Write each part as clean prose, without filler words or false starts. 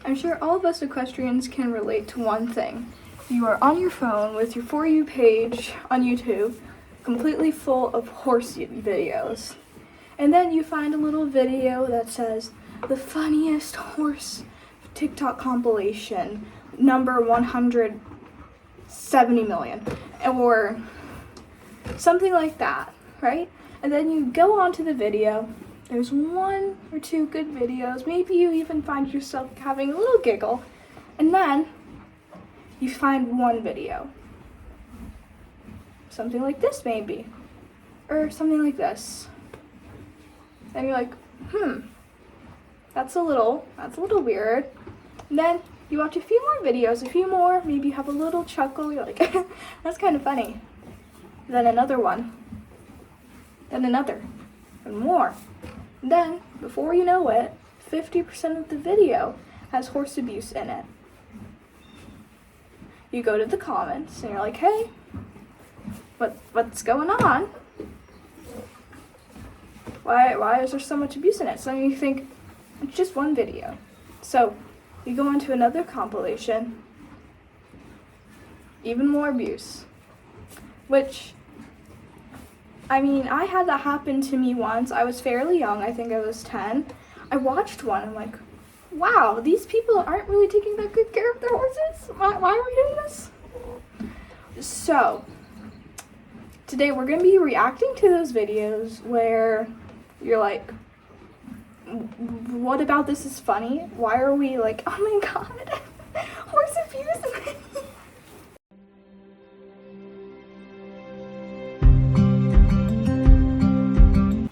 I'm sure all of us equestrians can relate to one thing. You are on your phone with your For You page on YouTube, completely full of horse videos. And then you find a little video that says, the funniest horse TikTok compilation, number 170 million, or something like that, right? And then you go onto the video. There's one or two good videos. Maybe you even find yourself having a little giggle. And then you find one video. Something like this maybe. Or something like this. And you're like, that's a little weird. And then you watch a few more videos, a few more, maybe you have a little chuckle, you're like, that's kind of funny. Then another one. Then another. And more. Then, before you know it, 50% of the video has horse abuse in it. You go to the comments and you're like, hey, what's going on? Why is there so much abuse in it? So you think, it's just one video. So you go into another compilation, even more abuse. Which, I mean, I had that happen to me once. I was fairly young, I think I was 10. I watched one, I'm like, wow, these people aren't really taking that good care of their horses? Why are we doing this? So, today we're going to be reacting to those videos where you're like, what about this is funny? Why are we like, oh my god, horse abuse?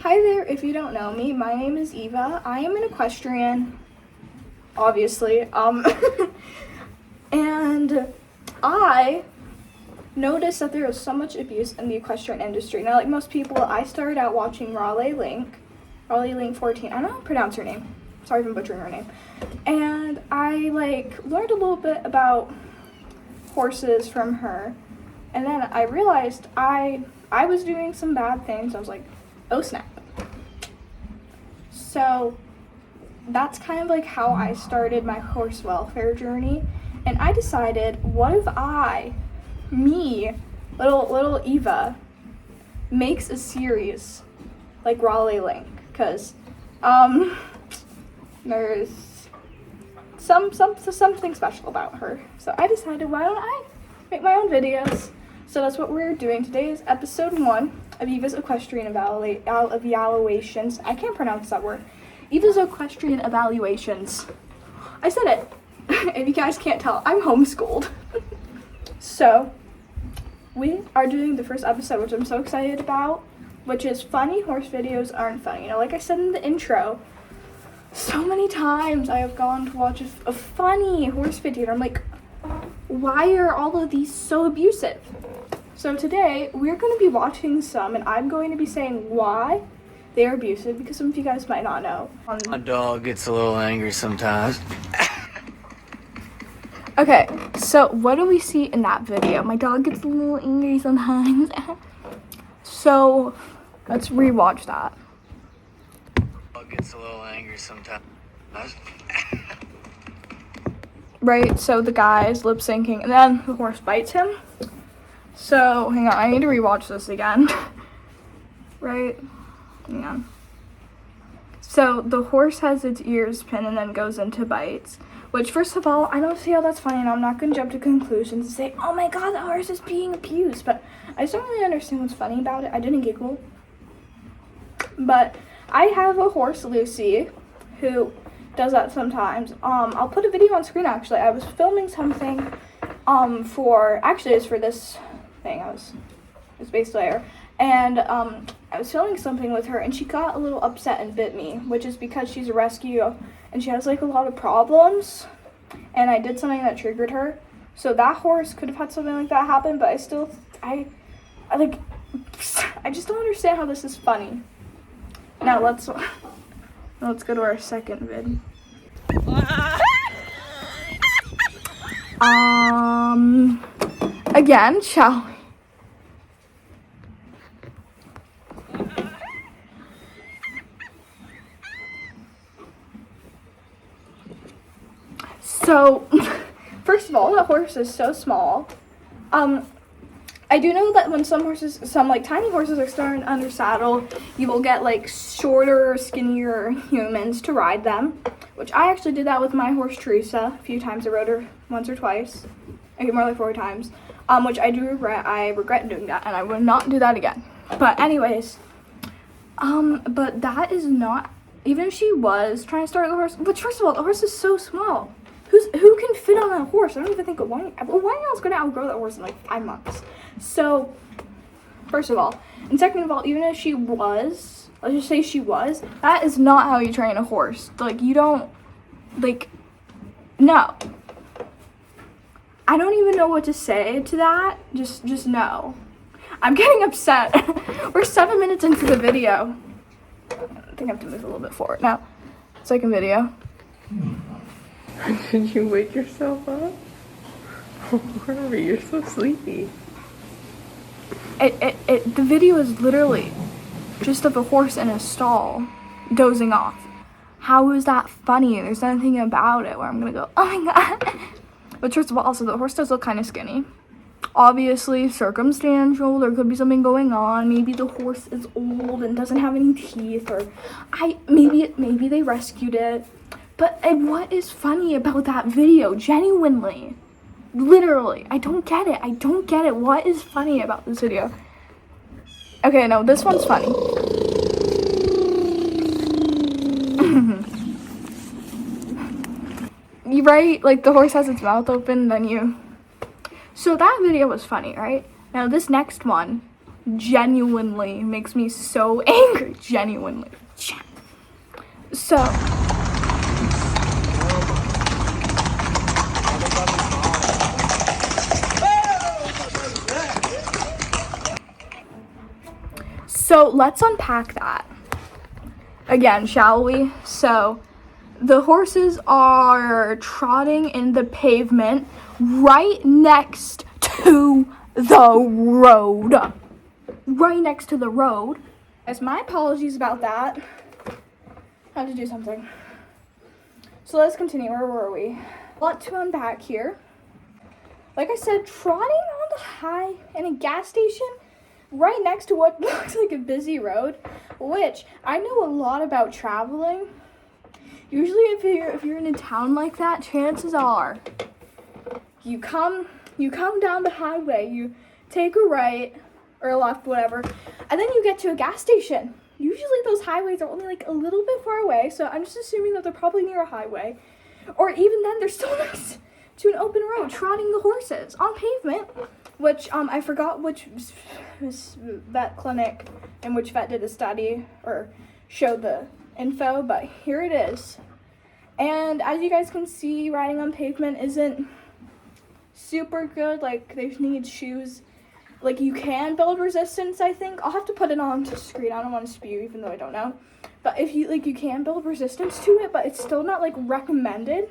Hi there, if you don't know me, my name is Eva. I am an equestrian, obviously, and I noticed that there was so much abuse in the equestrian industry. Now, like most people, I started out watching Raleigh 14, I don't know how to pronounce her name, sorry if I'm butchering her name, and I learned a little bit about horses from her, and then I realized I was doing some bad things. I was like, oh snap. So that's kind of like how I started my horse welfare journey, and I decided, what if little Eva, makes a series like Raleigh Link, because there's something special about her. So I decided, why don't I make my own videos? So that's what we're doing. Today is episode 1 of Evas Equestrian Evaluations. I can't pronounce that word. Evas Equestrian Evaluations. I said it. If you guys can't tell, I'm homeschooled. So, we are doing the first episode, which I'm so excited about, which is funny horse videos aren't funny. You know, like I said in the intro, so many times I have gone to watch a funny horse video, and I'm like, why are all of these so abusive? So today, we're going to be watching some, and I'm going to be saying why they are abusive, because some of you guys might not know. My dog gets a little angry sometimes. Okay, so what do we see in that video? My dog gets a little angry sometimes. So, let's rewatch that. Dog gets a little angry sometimes. Right, so the guy is lip syncing, and then the horse bites him. So, hang on, I need to rewatch this again. Right? Hang on. So, the horse has its ears pinned and then goes into bites. Which, first of all, I don't see how that's funny, and I'm not going to jump to conclusions and say, oh my god, the horse is being abused. But I just don't really understand what's funny about it. I didn't giggle. But I have a horse, Lucy, who does that sometimes. I'll put a video on screen, actually. I was filming something it's for this thing. It's Base Layer. And I was filming something with her, and she got a little upset and bit me, which is because she's a rescue, and she has, a lot of problems, and I did something that triggered her. So that horse could have had something like that happen, but I just don't understand how this is funny. Now, let's go to our second vid. Again, shall we? So, first of all, that horse is so small. I do know that when some like tiny horses are starting under saddle, you will get like shorter, skinnier humans to ride them, which I actually did that with my horse Teresa a few times. I rode her once or twice, I think more like 4 times, which I do regret. I regret doing that, and I will not do that again. But anyways, but that is not, even if she was trying to start the horse, but first of all, the horse is so small. Who can fit on that horse? I don't even think a one-year-old's going to outgrow that horse in like 5 months. So, first of all. And second of all, even if she was, let's just say she was, that is not how you train a horse. Like, you don't, like, no. I don't even know what to say to that. Just no. I'm getting upset. We're 7 minutes into the video. I think I have to move a little bit forward now. Second video. Did you wake yourself up? Harvey, you're so sleepy. The video is literally just of a horse in a stall dozing off. How is that funny? There's nothing about it where I'm gonna go, oh my god. But first of all, also the horse does look kind of skinny. Obviously circumstantial, there could be something going on. Maybe the horse is old and doesn't have any teeth, or maybe they rescued it. But what is funny about that video? Genuinely. Literally. I don't get it. What is funny about this video? Okay, no, this one's funny. You right? Like, the horse has its mouth open, then you... So that video was funny, right? Now, this next one genuinely makes me so angry. Genuinely. So... So let's unpack that again, shall we? So the horses are trotting in the pavement right next to the road. Right next to the road. As my apologies about that. I had to do something. So let's continue. Where were we? A lot to unpack here. Like I said, trotting on the high in a gas station right next to what looks like a busy road, which I know a lot about traveling. Usually if you're in a town like that, chances are you come down the highway, you take a right or a left, whatever, and then you get to a gas station. Usually those highways are only like a little bit far away, so I'm just assuming that they're probably near a highway. Or even then, they're still next to an open road, trotting the horses on pavement, which I forgot which vet clinic and which vet did a study or showed the info, but here it is. And as you guys can see, riding on pavement isn't super good. Like, they need shoes. Like, you can build resistance, I think. I'll have to put it on the screen. I don't want to spew, even though I don't know. But if you, like, you can build resistance to it, but it's still not, like, recommended.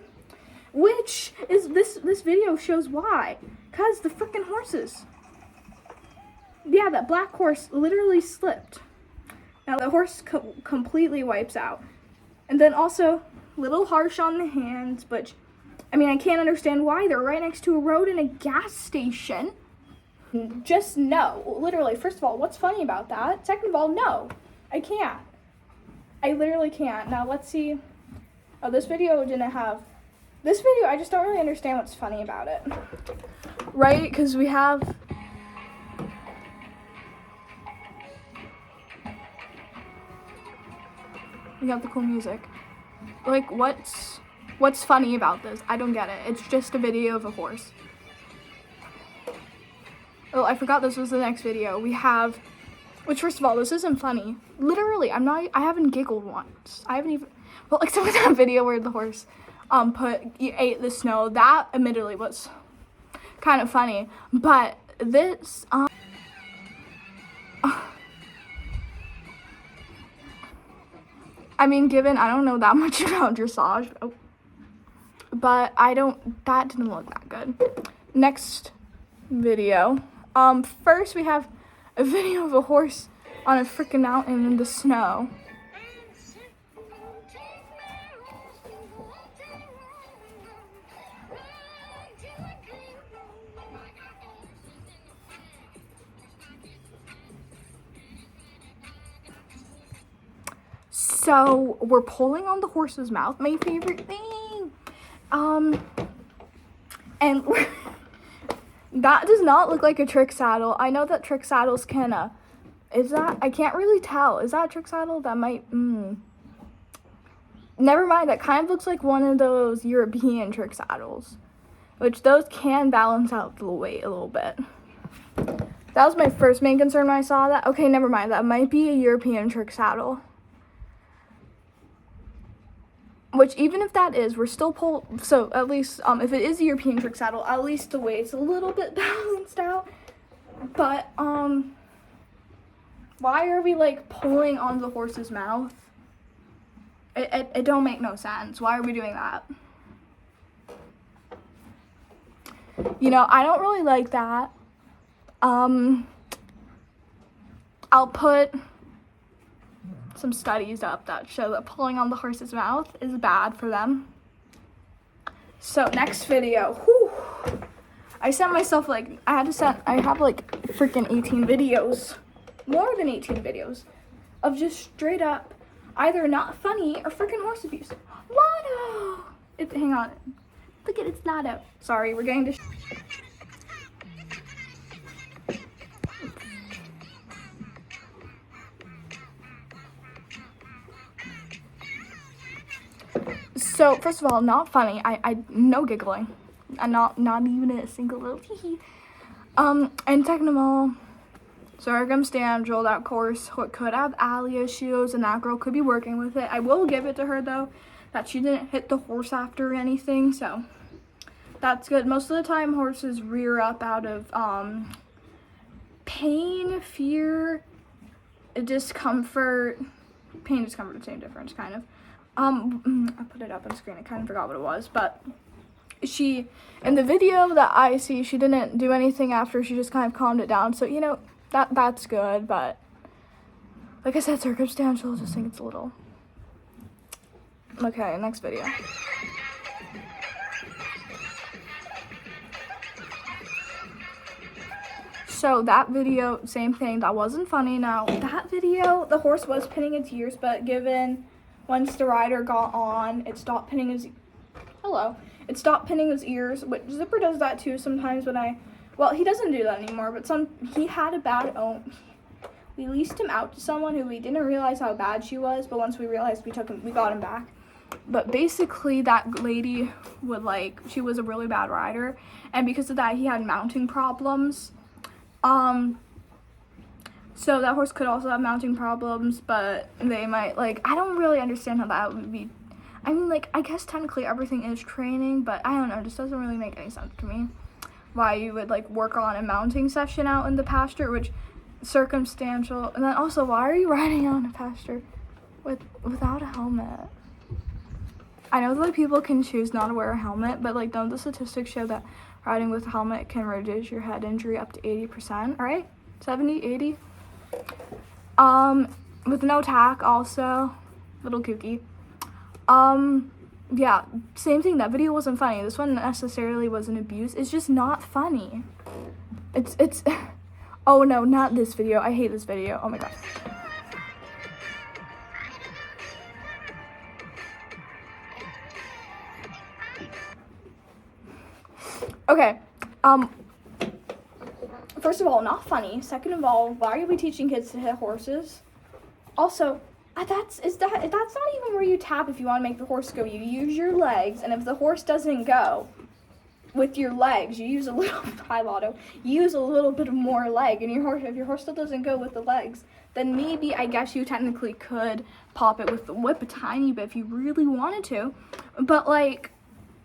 Which is, this video shows why. Because the freaking horses. Yeah, that black horse literally slipped. Now, the horse completely wipes out. And then also, a little harsh on the hands, but, I mean, I can't understand why. They're right next to a road and a gas station. Just no. Literally, first of all, what's funny about that? Second of all, no. I can't. I literally can't. Now, let's see. Oh, this video didn't have... This video, I just don't really understand what's funny about it. Right? Because we have... We have the cool music. Like, what's funny about this? I don't get it. It's just a video of a horse. Oh, I forgot this was the next video. We have, which first of all, this isn't funny. Literally, I haven't giggled once. I haven't even, well, except for that video where the horse ate the snow. That admittedly was kind of funny. But this, I mean, given I don't know that much about dressage, but that didn't look that good. Next video. First we have a video of a horse on a freaking mountain in the snow. So we're pulling on the horse's mouth, my favorite thing. And that does not look like a trick saddle. I know that trick saddles can, is that, I can't really tell. Is that a trick saddle? That might, Never mind, that kind of looks like one of those European trick saddles, which those can balance out the weight a little bit. That was my first main concern when I saw that. Okay, never mind, that might be a European trick saddle. Which, even if that is, we're still so at least, if it is a European trick saddle, at least the weight's a little bit balanced out. But, why are we, like, pulling on the horse's mouth? It don't make no sense. Why are we doing that? You know, I don't really like that. I'll put some studies up that show that pulling on the horse's mouth is bad for them. So next video, whew, I sent myself like, I have like freaking 18 videos, more than 18 videos of just straight up either not funny or freaking horse abuse. Lotto! Hang on. Look at it's Lotto. Sorry, we're getting to. So, first of all, not funny. I no giggling. And not even a single little hee. And second of all, circumstantial. That course could have alley issues, and that girl could be working with it. I will give it to her, though, that she didn't hit the horse after anything, so that's good. Most of the time, horses rear up out of pain, fear, discomfort. Pain, discomfort, the same difference, kind of. I put it up on the screen. I kind of forgot what it was, but she, in the video that I see, she didn't do anything after. She just kind of calmed it down. So, you know, that's good, but like I said, circumstantial. I just think it's a little. Okay, next video. So that video, same thing, that wasn't funny. Now, that video, the horse was pinning its ears, but once the rider got on, it stopped pinning his, it stopped pinning his ears, which Zipper does that too sometimes well, he doesn't do that anymore, but he had a bad we leased him out to someone who we didn't realize how bad she was, but once we realized, we got him back. But basically, that lady she was a really bad rider, and because of that, he had mounting problems. So that horse could also have mounting problems, but they might, I don't really understand how that would be. I mean, I guess technically everything is training, but I don't know, it just doesn't really make any sense to me. Why you would, work on a mounting session out in the pasture, which, circumstantial, and then also, why are you riding on a pasture without a helmet? I know that people can choose not to wear a helmet, but, don't the statistics show that riding with a helmet can reduce your head injury up to 80%, right? 70, 80? With no tack also, little kooky. Yeah, same thing, that video wasn't funny. This one necessarily wasn't abuse, it's just not funny. It's, oh no, not this video, I hate this video, oh my god. Okay, first of all, not funny. Second of all, why are we teaching kids to hit horses? Also, that's not even where you tap if you want to make the horse go. You use your legs, and if the horse doesn't go with your legs, you use a little you use a little bit more leg, and if your horse still doesn't go with the legs, then maybe I guess you technically could pop it with the whip a tiny bit if you really wanted to. But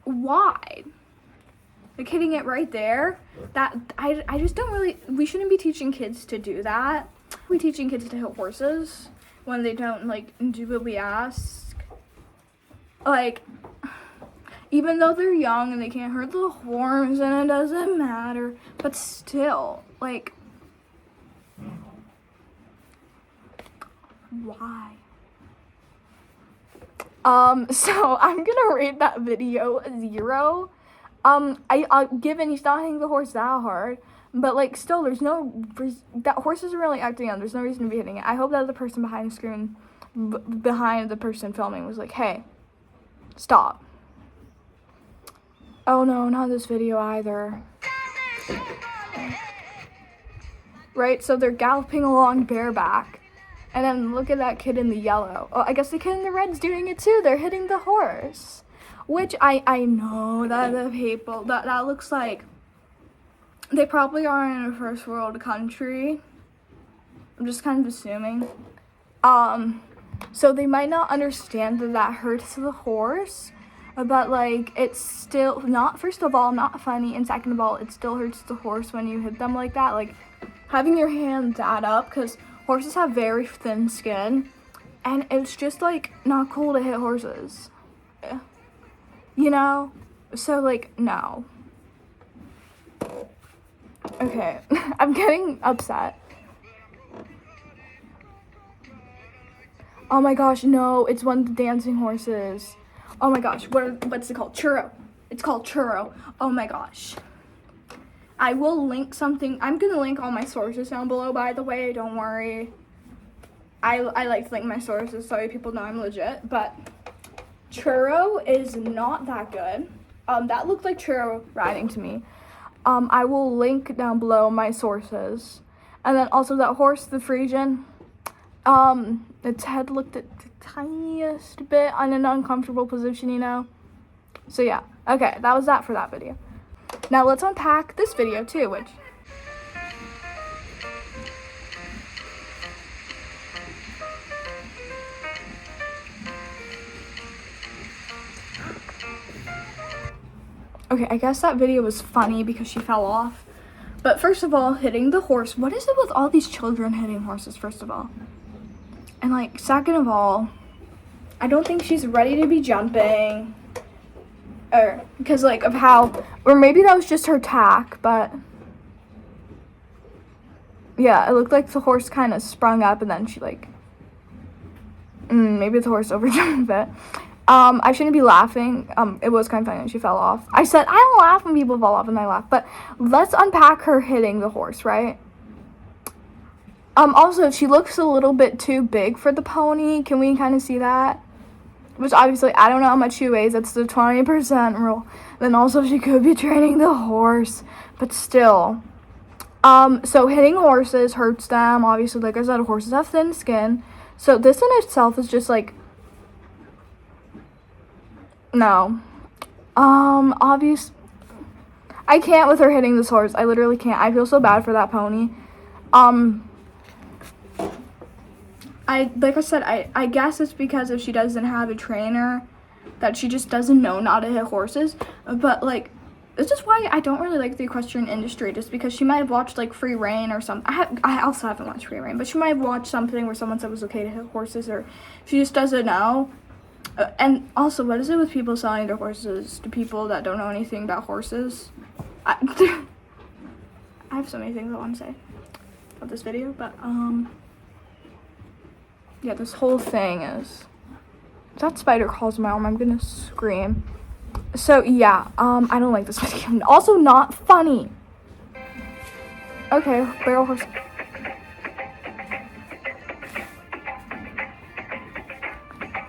why? Hitting it right there, that I just don't really, we shouldn't be teaching kids to do that. We're teaching kids to hit horses when they don't do what we ask. Even though they're young and they can't hurt the horns and it doesn't matter, but still, why? So I'm gonna rate that video a 0. Given he's not hitting the horse that hard, but still, that horse isn't really acting on. There's no reason to be hitting it. I hope that the person behind the screen behind the person filming was like, hey, stop. Oh no, not this video either. Right, so they're galloping along bareback. And then look at that kid in the yellow. Oh, I guess the kid in the red's doing it too. They're hitting the horse. Which I know that the people, that looks like they probably are in a first world country. I'm just kind of assuming. So they might not understand that hurts the horse. But like, it's still not, first of all, not funny. And second of all, it still hurts the horse when you hit them like that. Like, having your hand that up, because horses have very thin skin, and it's just, like, not cool to hit horses, you know? So, like, no. Okay, I'm getting upset. Oh my gosh, no, it's one of the dancing horses. Oh my gosh, what's it called? Charro. It's called Charro. Oh my gosh. I will link something. I'm going to link all my sources down below, by the way. Don't worry. I like to link my sources so people know I'm legit. But Charro is not that good. That looked like Charro riding to me. I will link down below my sources. And then also that horse, the Frisian. Its head looked at the tiniest bit on an uncomfortable position, you know. So yeah. Okay, that was that for that video. Now let's unpack this video too, which... Okay, I guess that video was funny because she fell off. But first of all, hitting the horse. What is it with all these children hitting horses, first of all? And like, second of all, I don't think she's ready to be jumping. Or, because like of how, or maybe that was just her tack, but yeah, it looked like the horse kind of sprung up and then she like, maybe the horse overjumped a bit. I shouldn't be laughing. It was kind of funny when she fell off. I said, I don't laugh when people fall off, and I laugh, but let's unpack her hitting the horse, right? Also, she looks a little bit too big for the pony. Can we kind of see that? Which obviously, I don't know how much she weighs. That's the 20% rule. Then also, she could be training the horse. But still. So hitting horses hurts them. Obviously, like I said, horses have thin skin. So this in itself is just like... No. Obvious... I can't with her hitting this horse. I literally can't. I feel so bad for that pony. Like I said, I guess it's because if she doesn't have a trainer, that she just doesn't know how to hit horses. But, like, this is why I don't really like the equestrian industry, just because she might have watched, like, Free Rein or something. I also haven't watched Free Rein, but she might have watched something where someone said it was okay to hit horses, or she just doesn't know. And also, what is it with people selling their horses to people that don't know anything about horses? I have so many things I want to say about this video, but, yeah, this whole thing is... If that spider crawls my arm, I'm gonna scream. So, yeah, I don't like this video. Also, not funny. Okay, barrel horse.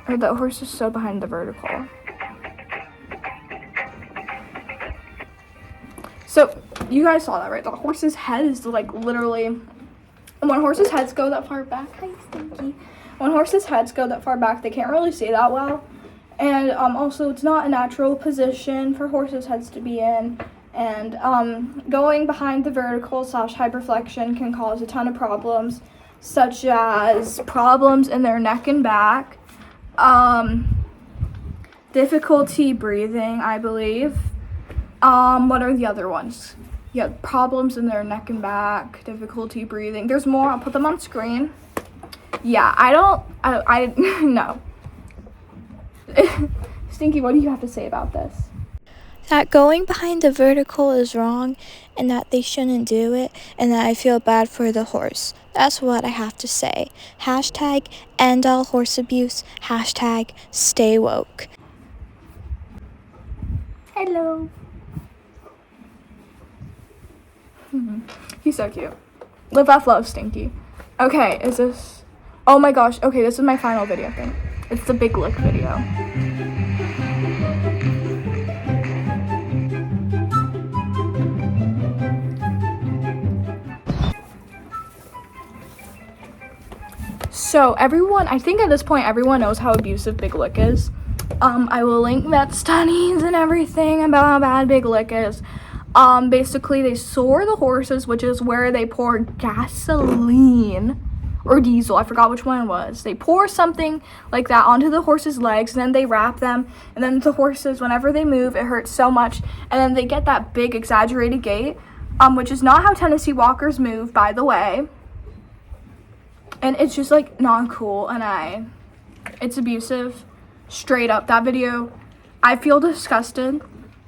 Oh, that horse is so behind the vertical. So, you guys saw that, right? The horse's head is, like, literally... When horses' heads go that far back... Hi, Stinky. When horses' heads go that far back, they can't really see that well. And also, it's not a natural position for horses' heads to be in. And going behind the vertical / hyperflexion can cause a ton of problems, such as problems in their neck and back, difficulty breathing, I believe. What are the other ones? Yeah, problems in their neck and back, difficulty breathing. There's more. I'll put them on screen. Yeah, I no. Stinky, what do you have to say about this? That going behind the vertical is wrong, and that they shouldn't do it, and that I feel bad for the horse. That's what I have to say. Hashtag end all horse abuse. Hashtag stay woke. Hello. He's so cute. Live, laugh, love, Stinky. Okay, is this... Oh my gosh. Okay, this is my final video thing. It's the big lick video. So everyone, I think at this point everyone knows how abusive Big Lick is. I will link vet studies and everything about how bad Big Lick is. Basically they soar the horses, which is where they pour gasoline or diesel, I forgot which one it was. They pour something like that onto the horse's legs, and then they wrap them, and then the horses, whenever they move, it hurts so much, and then they get that big exaggerated gait, which is not how Tennessee Walkers move, by the way. And it's just like not cool, and it's abusive, straight up. That video, I feel disgusted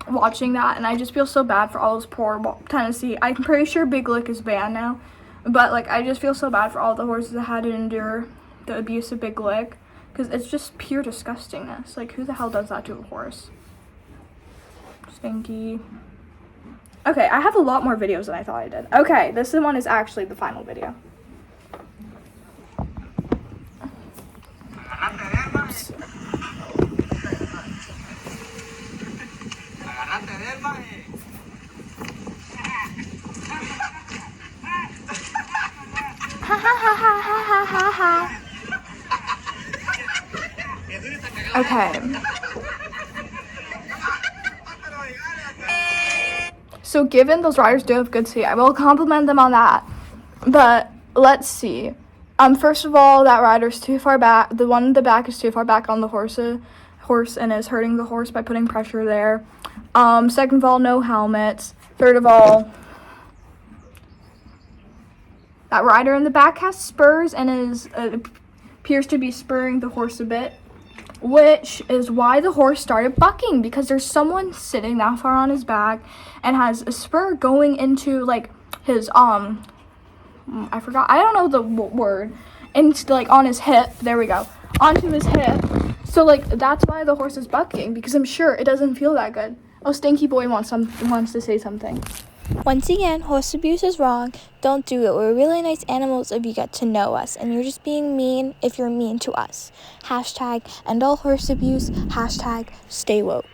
watching that, and I just feel so bad for all those poor Tennessee. I'm pretty sure Big Lick is banned now, but like I just feel so bad for all the horses that had to endure the abuse of Big Lick, because it's just pure disgustingness. Like, who the hell does that to a horse? Stinky. Okay, I have a lot more videos than I thought I did. Okay, this one is actually the final video. Okay. So given those riders do have good seat, I will compliment them on that. But let's see. First of all, that rider's too far back. The one in the back is too far back on the horse and is hurting the horse by putting pressure there. Second of all, no helmets. Third of all, that rider in the back has spurs and appears to be spurring the horse a bit, which is why the horse started bucking, because there's someone sitting that far on his back and has a spur going into like his I don't know the word, and like on his hip. There we go, onto his hip. So like that's why the horse is bucking, because I'm sure it doesn't feel that good. Oh, Stinky Boy wants to say something. Once again, horse abuse is wrong. Don't do it. We're really nice animals if you get to know us, and you're just being mean if you're mean to us. Hashtag end all horse abuse. Hashtag stay woke.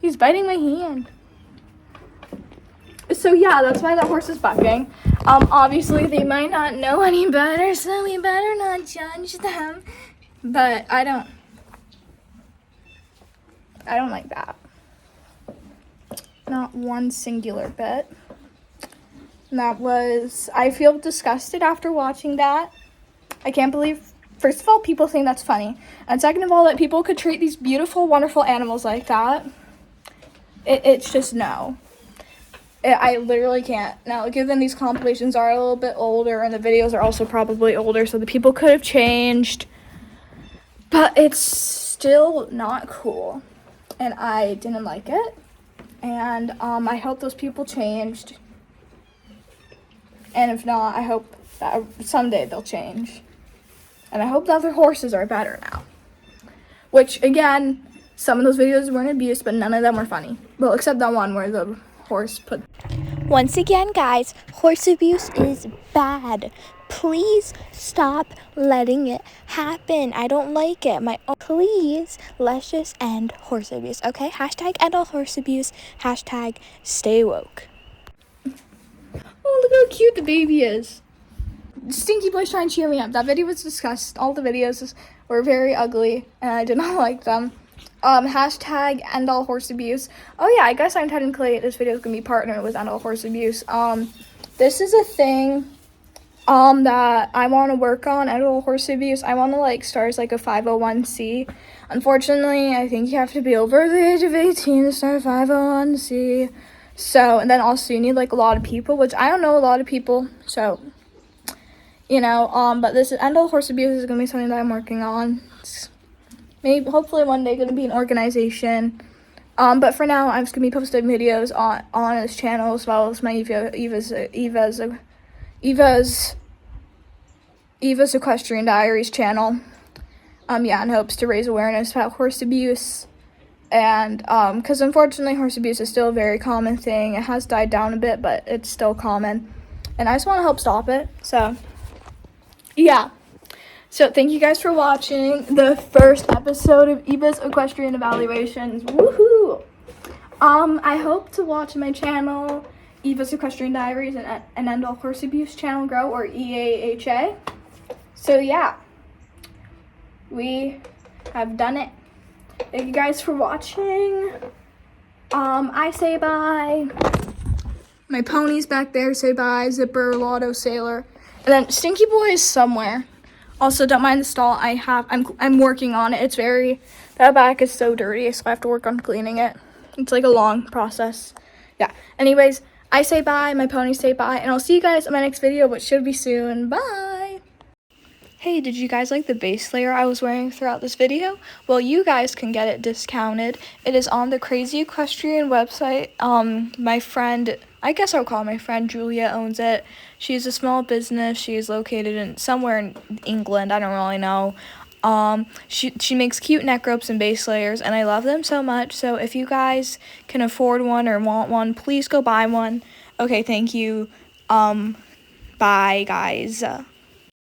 He's biting my hand. So yeah, that's why that horse is bucking. Obviously they might not know any better, so we better not judge them. But I don't like that. Not one singular bit. I feel disgusted after watching that. I can't believe, first of all, people think that's funny. And second of all, that people could treat these beautiful, wonderful animals like that. It's just no. I literally can't. Now, given these compilations are a little bit older and the videos are also probably older, so the people could have changed. But it's still not cool. And I didn't like it. And I hope those people changed. And if not, I hope that someday they'll change. And I hope that their horses are better now. Which, again, some of those videos weren't abuse, but none of them were funny. Well, except that one where the horse put... Once again, guys, horse abuse is bad. Please stop letting it happen. I don't like it. Please, let's just end horse abuse, okay? Hashtag end all horse abuse. Hashtag stay woke. Oh, look how cute the baby is. Stinky Boy's trying to cheer me up. That video was discussed. All the videos were very ugly, and I did not like them. Hashtag end all horse abuse. Oh yeah, I guess I'm technically, this video is going to be partnered with end all horse abuse. This is a thing that I want to work on, end all horse abuse. I want to start as a 501c. Unfortunately, I think you have to be over the age of 18 to start a 501c. So, and then also you need a lot of people, which I don't know a lot of people, so, but this end all horse abuse is going to be something that I'm working on. It's maybe, hopefully one day going to be an organization. But for now, I'm just going to be posting videos on this channel, as well as my Evas Equestrian Diaries channel. In hopes to raise awareness about horse abuse. And, because unfortunately horse abuse is still a very common thing. It has died down a bit, but it's still common. and I just want to help stop it. So, yeah. So, thank you guys for watching the first episode of Evas Equestrian Evaluations. Woohoo! I hope to watch my channel, Evas Equestrian Diaries, and End All Horse Abuse channel grow, or EAHA. So, yeah. We have done it. Thank you guys for watching. I say bye. My ponies back there say bye. Zipper, Lotto, Sailor. And then Stinky Boy is somewhere. Also, don't mind the stall. I'm working on it. That back is so dirty, so I have to work on cleaning it. It's like a long process. Yeah. Anyways, I say bye, my ponies say bye, and I'll see you guys in my next video, which should be soon. Bye! Hey, did you guys like the base layer I was wearing throughout this video? Well, you guys can get it discounted. It is on the Crazy Equestrian website. My friend, I guess I'll call my friend Julia, owns it. She's a small business. She is located somewhere in England. I don't really know. She makes cute neck ropes and base layers, and I love them so much. So if you guys can afford one or want one, please go buy one. Okay, thank you. Bye, guys.